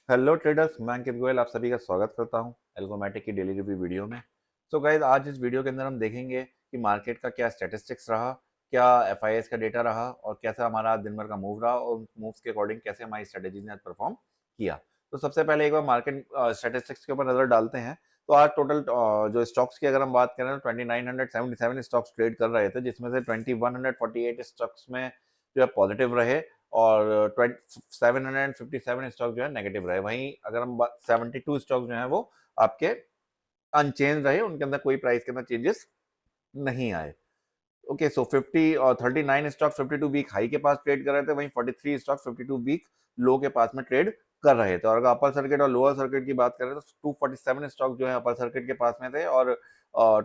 Hello traders, मैं अंकित गोयल आप सभी का स्वागत करता हूं एल्गोमेटिक की डेली रिव्यू वीडियो में। सो गाइस, आज इस वीडियो के अंदर हम देखेंगे कि मार्केट का क्या स्टैटिस्टिक्स रहा, क्या एफआईएस का डेटा रहा और कैसा हमारा दिन भर का मूव रहा और मूव्स के अकॉर्डिंग कैसे हमारी स्ट्रेटेजीज ने आज परफॉर्म किया। तो सबसे पहले एक बार मार्केट स्टैटिस्टिक्स के ऊपर नजर डालते हैं। तो आज टोटल जो स्टॉक्स की अगर हम बात करें तो 2977 स्टॉक्स ट्रेड कर रहे थे, जिसमें से 2148 स्टॉक्स में जो है पॉजिटिव रहे और 757 स्टॉक जो है नेगेटिव रहे। वहीं अगर हम 72 स्टॉक जो है वो आपके अनचेंज रहे, उनके अंदर कोई प्राइस के अंदर चेंजेस नहीं आए। ओके, सो 50 और 39 स्टॉक 52 वीक हाई के पास ट्रेड कर रहे थे, वहीं 43 स्टॉक 52 वीक लो के पास में ट्रेड कर रहे थे। और अगर अपर सर्किट और लोअर सर्किट की बात करें तो 247 स्टॉक जो है अपर सर्किट के पास में थे और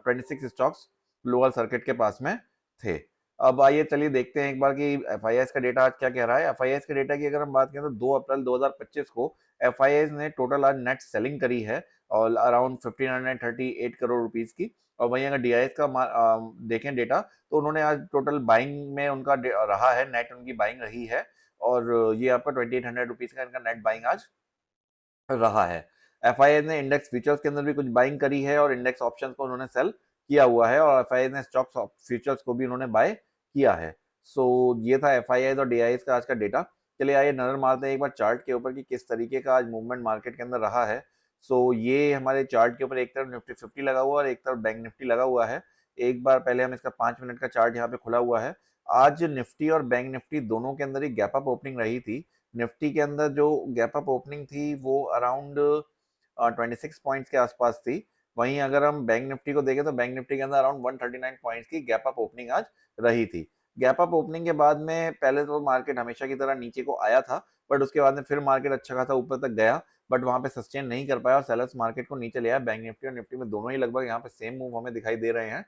26 स्टॉक्स लोअर सर्किट के पास में थे। अब आइए चलिए देखते हैं एक बार कि एफआईएस का डेटा आज क्या कह रहा है। एफआईएस के डेटा की अगर हम बात करें तो 2 अप्रैल 2025 को एफआईएस ने टोटल आज नेट सेलिंग करी है और अराउंड 1538 करोड़ रुपीस की। और वहीं अगर डीआईएस का देखें डेटा तो उन्होंने आज टोटल बाइंग में उनका रहा है, नेट उनकी बाइंग रही है और ये आपका 2800 रुपीज का इनका नेट बाइंग आज रहा है। एफआईआई ने इंडेक्स फ्यूचर्स के अंदर भी कुछ बाइंग करी है और इंडेक्स ऑप्शंस को उन्होंने सेल किया हुआ है और एफआईआई ने स्टॉक्स फ्यूचर्स को भी उन्होंने बाय किया है। सो ये था एफआईआई और डीआईएस का आज का डेटा। चलिए आइए नजर मारते हैं एक बार चार्ट के ऊपर कि किस तरीके का आज मूवमेंट मार्केट के अंदर रहा है। सो ये हमारे चार्ट के ऊपर एक तरफ निफ्टी 50 लगा हुआ है और एक तरफ बैंक निफ्टी लगा हुआ है। एक बार पहले हम इसका 5 मिनट का चार्ट यहाँ पे खुला हुआ है। आज निफ्टी और बैंक निफ्टी दोनों के अंदर ही गैप अप ओपनिंग रही थी। निफ्टी के अंदर जो गैप अप ओपनिंग थी वो अराउंड 26 पॉइंट्स के आसपास थी। वहीं अगर हम बैंक निफ्टी को देखें तो बैंक निफ्टी के अंदर अराउंड 139 पॉइंट्स की गैप अप ओपनिंग आज रही थी। गैप अप ओपनिंग के बाद में पहले तो मार्केट हमेशा की तरह नीचे को आया था, बट उसके बाद में फिर मार्केट अच्छा खासा ऊपर तक गया, बट वहां पे सस्टेन नहीं कर पाया और सेलर्स मार्केट को नीचे ले आया। बैंक निफ्टी और निफ्टी में दोनों ही लगभग यहाँ पे सेम मूव हमें दिखाई दे रहे हैं।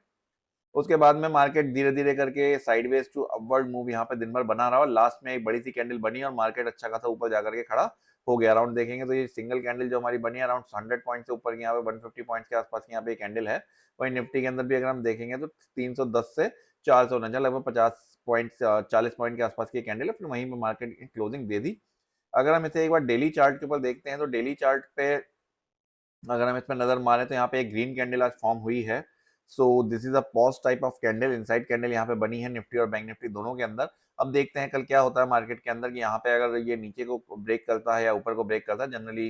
उसके बाद में मार्केट धीरे धीरे करके साइडवेज टू अपवर्ड मूव यहाँ पे दिन भर बना रहा और लास्ट में एक बड़ी सी कैंडल बनी और मार्केट अच्छा खासा ऊपर जाकर के खड़ा हो गया। अराउंड देखेंगे तो ये सिंगल कैंडल जो हमारी बनी है अराउंड 100 पॉइंट से ऊपर की, यहाँ पे 150 पॉइंट्स के आसपास की यहाँ पे कैंडल है। वही निफ्टी के अंदर भी अगर हम देखेंगे तो 310 से 400 नजर लगभग 50 पॉइंट 40 पॉइंट के आसपास की कैंडल है, फिर वहीं पे मार्केट क्लोजिंग दे दी। अगर हम इसे एक बार डेली चार्ट के ऊपर देखते हैं तो डेली चार्ट पे अगर हम इसमें नजर मारें तो यहाँ पे एक ग्रीन कैंडल आज फॉर्म हुई है। So this is a pause type of candle, inside candle यहाँ पे बनी है निफ्टी और बैंक निफ्टी दोनों के अंदर। अब देखते हैं कल क्या होता है मार्केट के अंदर कि यहाँ पे अगर ये नीचे को ब्रेक करता है या ऊपर को ब्रेक करता है। जनरली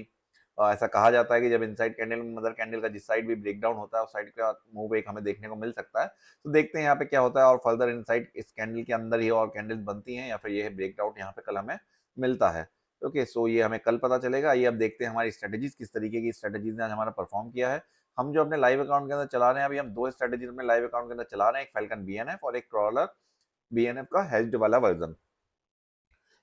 ऐसा कहा जाता है कि जब इनसाइड कैंडल मदर कैंडल का जिस साइड भी ब्रेक डाउन होता है उस साइड का मूव एक हमें देखने को मिल सकता है। तो देखते हैं यहाँ पे क्या होता है और फर्दर इनसाइड इस कैंडल के अंदर ही और कैंडल्स बनती हैं या फिर ये ब्रेकआउट यहाँ पे कल हमें मिलता है। ओके, सो ये हमें कल पता चलेगा। ये अब देखते हैं हमारी स्ट्रेटेजीज किस तरीके की स्ट्रेटेजीज ने आज हमारा परफॉर्म किया है। हम जो अपने लाइव अकाउंट के अंदर चला रहे हैं, अभी हम दो स्ट्रेटेजीज अपने लाइव अकाउंट के अंदर चला रहे हैं, एक फैल्कन बीएनएफ और एक क्रॉलर बीएनएफ का हेज्ड वाला वर्जन।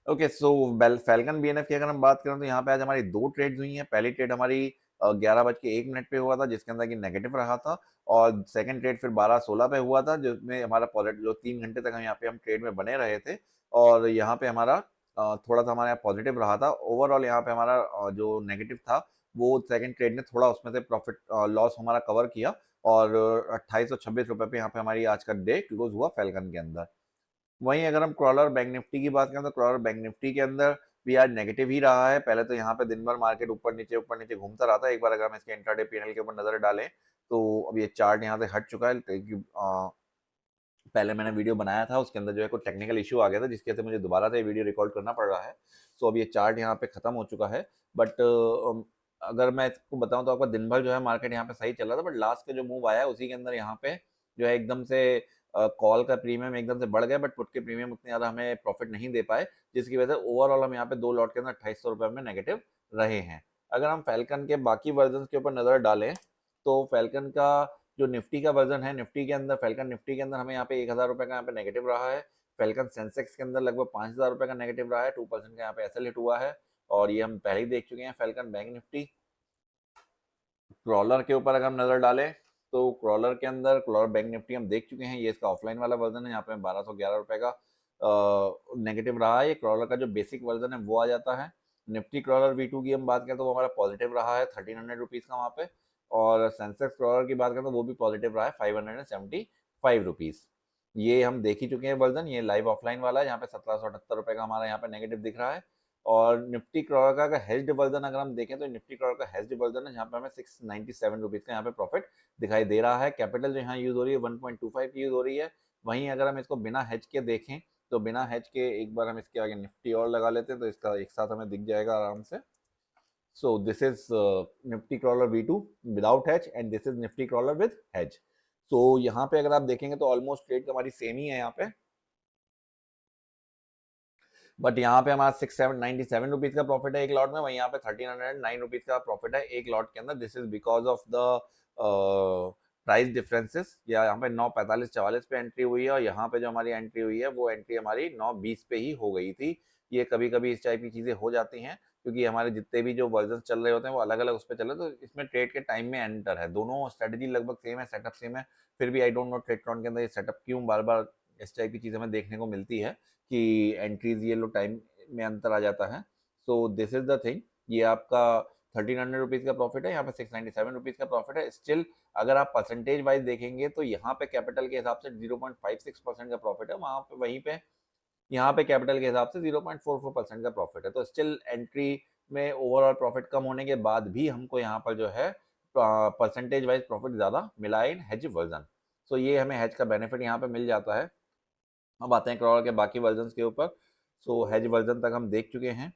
ओके, सो फैल्कन बीएनएफ की अगर हम बात करें तो यहाँ पे आज हमारी दो ट्रेड्स हुई हैं। पहली ट्रेड हमारी 11 बज के 1 मिनट पे हुआ था जिसके अंदर कि नेगेटिव रहा था और सेकंड ट्रेड फिर 12:16 पे हुआ था जिसमें हमारा पॉजिटिव जो 3 घंटे तक हम यहाँ पे हम ट्रेड में बने रहे थे और यहाँ पे हमारा थोड़ा सा हमारा पॉजिटिव रहा था। ओवरऑल यहाँ पे हमारा जो नेगेटिव था वो सेकंड ट्रेड ने थोड़ा उसमें से प्रॉफिट लॉस हमारा कवर किया और 2826 रुपए पे यहाँ पे हमारी आज का डे क्लोज हुआ फैल्कन के अंदर। वहीं अगर हम क्रॉलर बैंक निफ्टी की बात करें तो क्रॉलर बैंक निफ्टी के अंदर भी आज नेगेटिव ही रहा है। पहले तो यहाँ पे दिन भर मार्केट ऊपर नीचे घूमता रहा था। एक बार अगर हम इसके इंट्राडे पीएनएल के ऊपर नजर डालें तो अब ये चार्ट यहाँ से हट चुका है क्योंकि पहले मैंने वीडियो बनाया था उसके अंदर जो है कुछ टेक्निकल इशू आ गया था जिसकी वजह से मुझे दोबारा से वीडियो रिकॉर्ड करना पड़ रहा है। सो अब ये चार्ट यहाँ पे खत्म हो चुका है। बट अगर मैं इसको बताऊं तो आपका दिन भर जो है मार्केट यहाँ पे सही चल रहा था, बट लास्ट का जो मूव आया है उसी के अंदर यहाँ पे जो है एकदम से कॉल का प्रीमियम एकदम से बढ़ गया, बट पुट के प्रीमियम उतने ज्यादा हमें प्रॉफिट नहीं दे पाए, जिसकी वजह से ओवरऑल हम यहाँ पे दो लॉट के अंदर 2800 रुपए में नेगेटिव रहे हैं। अगर हम फैल्कन के बाकी वर्जन के ऊपर नजर डालें तो फैल्कन का जो निफ्टी का वर्जन है, निफ्टी के अंदर फैल्कन निफ्टी के अंदर हमें यहाँ पे 1000 रुपए का यहाँ पे नेगेटिव रहा है। फैल्कन सेंसेक्स के अंदर लगभग 5000 रुपए का नेगेटिव रहा है, 2% का यहाँ पे एसएल हिट हुआ है और ये हम पहले ही देख चुके हैं। फैल्कन बैंक निफ्टी क्रॉलर के ऊपर अगर हम नजर डालें तो क्रॉलर के अंदर क्रॉलर बैंक निफ्टी हम देख चुके हैं, ये इसका ऑफलाइन वाला वर्जन है। यहाँ पे 1211 रुपए का नेगेटिव रहा है। ये क्रॉलर का जो बेसिक वर्जन है वो आ जाता है। निफ्टी क्रॉलर V2 की हम बात करें तो वो हमारा पॉजिटिव रहा है 1300 रुपीज का वहाँ पे, और सेंसेक्स क्रॉलर की बात करें तो वो भी पॉजिटिव रहा है 575 रुपीज। ये हम देख ही चुके हैं वर्जन, ये लाइव ऑफलाइन वाला है। यहाँ पे 1778 रुपए का हमारा यहाँ पे नेगेटिव दिख रहा है। और निफ्टी क्रॉलर का अगर हेज्ड वर्जन अगर हम देखें तो निफ्टी क्रॉलर का हेज्ड वर्जन है, जहाँ पे हमें 697 रुपीज़ का यहाँ पे प्रॉफिट दिखाई दे रहा है। कैपिटल जो यहाँ यूज़ हो रही है 1.25 की यूज़ हो रही है। वहीं अगर हम इसको बिना हेज के देखें तो बिना हेज के एक बार हम इसके आगे निफ्टी और लगा लेते हैं तो इसका एक साथ हमें दिख जाएगा आराम से। So this is Nifty Crawler V2 without hedge and this is Nifty Crawler with hedge. So यहाँ पे अगर आप देखेंगे तो ऑलमोस्ट रेट हमारी सेम ही है यहाँ पे, बट यहाँ पे हमारा 697 रुपीज का प्रॉफिट है एक लॉट में, वहीं यहाँ पे 1309 रुपीज का प्रॉफिट है एक लॉट के अंदर। This is because of the price differences. या यहाँ पे 9:45-44 पे एंट्री हुई है और यहाँ पे जो हमारी एंट्री हुई है वो एंट्री हमारी 9:20 पे ही हो गई थी। ये कभी कभी इस टाइप की चीजें हो जाती हैं क्योंकि हमारे जितने भी जो वर्जन चल रहे होते हैं वो अलग अलग उस पर चल रहे हैं, तो इसमें ट्रेड के टाइम में एंटर है। दोनों स्ट्रेटेजी लगभग सेम है, सेटअप सेम है, फिर भी आई डोंट नो ट्रेडट्रॉन के अंदर ये सेटअप क्यों बार बार इस टाइप की चीज़ हमें देखने को मिलती है कि एंट्रीज ये लो टाइम में अंतर आ जाता है। So this is the thing. ये आपका 1300 रुपीज़ का प्रॉफिट है, यहाँ पे 697 रुपीज़ का प्रॉफिट है। स्टिल अगर आप परसेंटेज वाइज देखेंगे तो यहाँ पे कैपिटल के हिसाब से 0.56% का प्रॉफिट है, वहाँ पे वहीं पे यहाँ पे कैपिटल के हिसाब से 0.44% का प्रॉफिट है। तो स्टिल एंट्री में ओवरऑल प्रॉफिट कम होने के बाद भी हमको यहाँ पर जो है परसेंटेज वाइज प्रॉफिट ज़्यादा मिला इन हेज वर्जन। सो ये हमें हेज का बेनिफिट यहाँ पे मिल जाता है। अब आते हैं क्रॉलर के बाकी वर्जन के ऊपर। सो हेज वर्जन तक हम देख चुके हैं।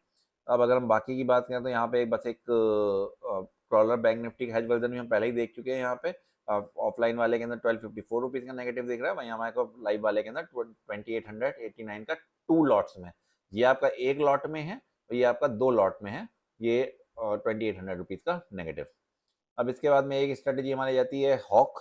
अब अगर हम बाकी की बात करें तो यहाँ पे बस एक क्रॉलर बैंक निफ्टी का हेज वर्जन भी हम पहले ही देख चुके हैं। यहाँ पे ऑफलाइन वाले के अंदर 1254 रुपीज़ का नेगेटिव दिख रहा है, वहीं हमारे को लाइव वाले के अंदर 2889 का 2 लॉट्स में। ये आपका एक लॉट में है और ये आपका 2 लॉट में है, ये 2800 रुपीज़ का नेगेटिव। अब इसके बाद में एक स्ट्रेटेजी हमारी जाती है हॉक।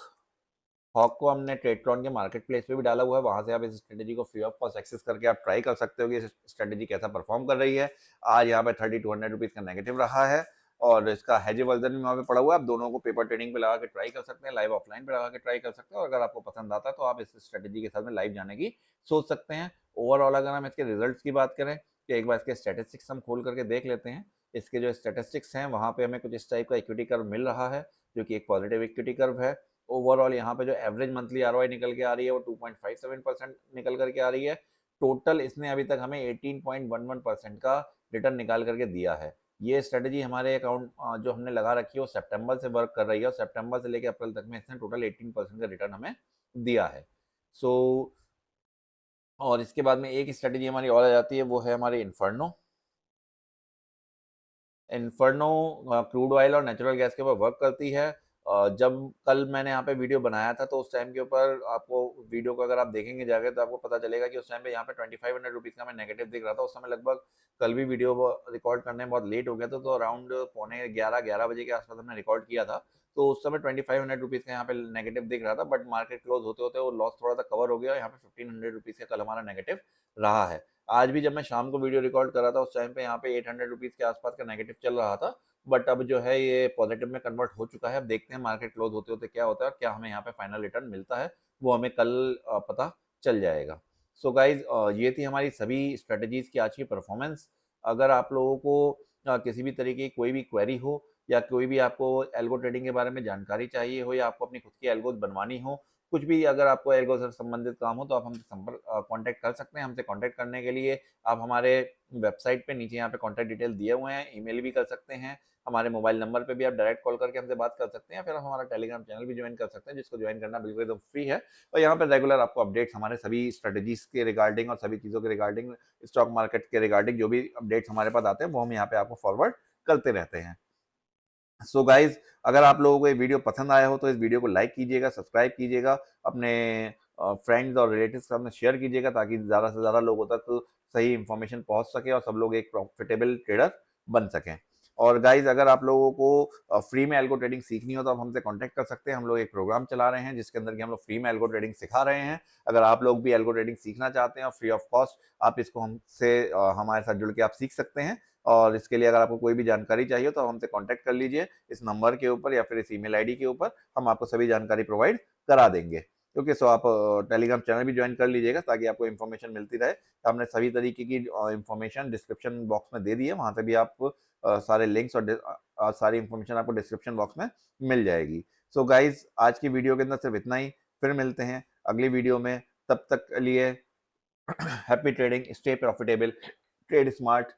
हॉक को हमने ट्रेडट्रॉन के मार्केट प्लेस पे भी डाला हुआ है, वहां से आप इस स्ट्रेटेजी को फ्री ऑफ कॉस्ट एक्सेस करके आप ट्राई कर सकते हो कि इस स्ट्रेटेजी कैसा परफॉर्म कर रही है। आज यहाँ पे 3200 रुपीज़ का नेगेटिव रहा है और इसका हेज वर्जन भी वहाँ पे पड़ा हुआ है। आप दोनों को पेपर ट्रेडिंग पे लगा के ट्राई कर सकते हैं, लाइव ऑफलाइन पे लगा के ट्राई कर सकते हैं, और अगर आपको पसंद आता है तो आप इस स्ट्रेटेजी के साथ में लाइव जाने की सोच सकते हैं। ओवरऑल अगर हम इसके रिजल्ट की बात करें तो एक बार इसके स्टेटिस्टिक्स हम खोल करके देख लेते हैं। इसके जो स्टेटिस्टिक्स हैं वहाँ पे हमें कुछ इस टाइप का इक्विटी कर्व मिल रहा है जो कि एक पॉजिटिव इक्विटी कर्व है। ओवरऑल यहाँ पे जो एवरेज मंथली आरओआई निकल के आ रही है वो 2.57% निकल करके आ रही है। टोटल इसने अभी तक हमें 18.11% का रिटर्न निकाल करके दिया है। ये स्ट्रेटेजी हमारे अकाउंट जो हमने लगा रखी है वो सितंबर से वर्क कर रही है और सितंबर से लेकर अप्रैल तक में इसने टोटल 18% का रिटर्न हमें दिया है। सो और इसके बाद में एक स्ट्रेटेजी हमारी और आ जाती है, वो है हमारी इन्फर्नो। इन्फर्नो क्रूड ऑयल और नेचुरल गैस के ऊपर वर्क करती है। जब कल मैंने यहाँ पे वीडियो बनाया था तो उस टाइम के ऊपर आपको वीडियो को अगर आप देखेंगे जाके तो आपको पता चलेगा कि उस टाइम पे यहाँ पे 2500 रुपीज़ का मैं नेगेटिव दिख रहा था। उस समय लगभग कल भी वीडियो रिकॉर्ड करने में बहुत लेट हो गया था, तो अराउंड 11:45 बजे के आसपास हमने रिकॉर्ड किया था। तो उस समय 2500 रुपीज़ का यहाँ पे नेगेटिव दिख रहा था, बट मार्केट क्लोज होते होते वो लॉस थोड़ा सा कवर हो गया और यहाँ पे 1500 रुपीज़ का कल हमारा नेगेटिव रहा है। आज भी जब मैं शाम को वीडियो रिकॉर्ड कर रहा था उस टाइम पे यहाँ पे 800 रुपीज़ के आसपास का नेगेटिव चल रहा था, बट अब जो है ये पॉजिटिव में कन्वर्ट हो चुका है। अब देखते हैं मार्केट क्लोज होते होते क्या होता है और क्या हमें यहाँ पे फाइनल रिटर्न मिलता है, वो हमें कल पता चल जाएगा। सो गाइज ये थी हमारी सभी स्ट्रेटजीज की आज की परफॉर्मेंस। अगर आप लोगों को किसी भी तरीके की कोई भी क्वेरी हो या कोई भी आपको एल्गो ट्रेडिंग के बारे में जानकारी चाहिए हो या आपको अपनी खुद की एल्गोज बनवानी हो, कुछ भी अगर आपको एल्गो से संबंधित काम हो तो आप हमसे संपर्क कांटेक्ट कर सकते हैं। हमसे कांटेक्ट करने के लिए आप हमारे वेबसाइट पे नीचे यहाँ पे कांटेक्ट डिटेल दिए हुए हैं, ईमेल भी कर सकते हैं, हमारे मोबाइल नंबर पे भी आप डायरेक्ट कॉल करके हमसे बात कर सकते हैं, फिर आप हमारा टेलीग्राम चैनल भी ज्वाइन कर सकते हैं जिसको ज्वाइन करना बिल्कुल एकदम फ्री है। और यहाँ पे रेगुलर आपको अपडेट्स हमारे सभी स्ट्रेटेजीज के रिगार्डिंग और सभी चीज़ों के रिगार्डिंग, स्टॉक मार्केट के रिगार्डिंग जो भी अपडेट्स हमारे पास आते हैं वो हम यहाँ पे आपको फॉरवर्ड करते रहते हैं। सो गाइज अगर आप लोगों को ये वीडियो पसंद आया हो तो इस वीडियो को लाइक कीजिएगा, सब्सक्राइब कीजिएगा, अपने फ्रेंड्स और रिलेटिव्स के साथ शेयर कीजिएगा ताकि ज़्यादा से ज़्यादा लोगों तक सही इन्फॉर्मेशन पहुंच सके और सब लोग एक प्रॉफिटेबल ट्रेडर बन सकें। और गाइज अगर आप लोगों को फ्री में एल्गो ट्रेडिंग सीखनी हो तो आप हमसे कांटेक्ट कर सकते हैं। हम लोग एक प्रोग्राम चला रहे हैं जिसके अंदर कि हम लोग फ्री में एल्गो ट्रेडिंग सिखा रहे हैं। अगर आप लोग भी एल्गो ट्रेडिंग सीखना चाहते हैं और फ्री ऑफ कॉस्ट आप इसको हमसे हमारे साथ जुड़ के आप सीख सकते हैं। और इसके लिए अगर आपको कोई भी जानकारी चाहिए तो हमसे कांटेक्ट कर लीजिए इस नंबर के ऊपर या फिर इस ईमेल आईडी के ऊपर, हम आपको सभी जानकारी प्रोवाइड करा देंगे। क्योंकि सो आप टेलीग्राम चैनल भी ज्वाइन कर लीजिएगा ताकि आपको इन्फॉर्मेशन मिलती रहे। तो हमने सभी तरीके की इन्फॉर्मेशन डिस्क्रिप्शन बॉक्स में दे दी है, वहाँ से भी आप सारे लिंक्स और सारी इन्फॉर्मेशन आपको डिस्क्रिप्शन बॉक्स में मिल जाएगी। सो गाइज आज की वीडियो के अंदर सिर्फ इतना ही, फिर मिलते हैं अगली वीडियो में। तब तक के लिए happy trading, stay profitable, trade smart,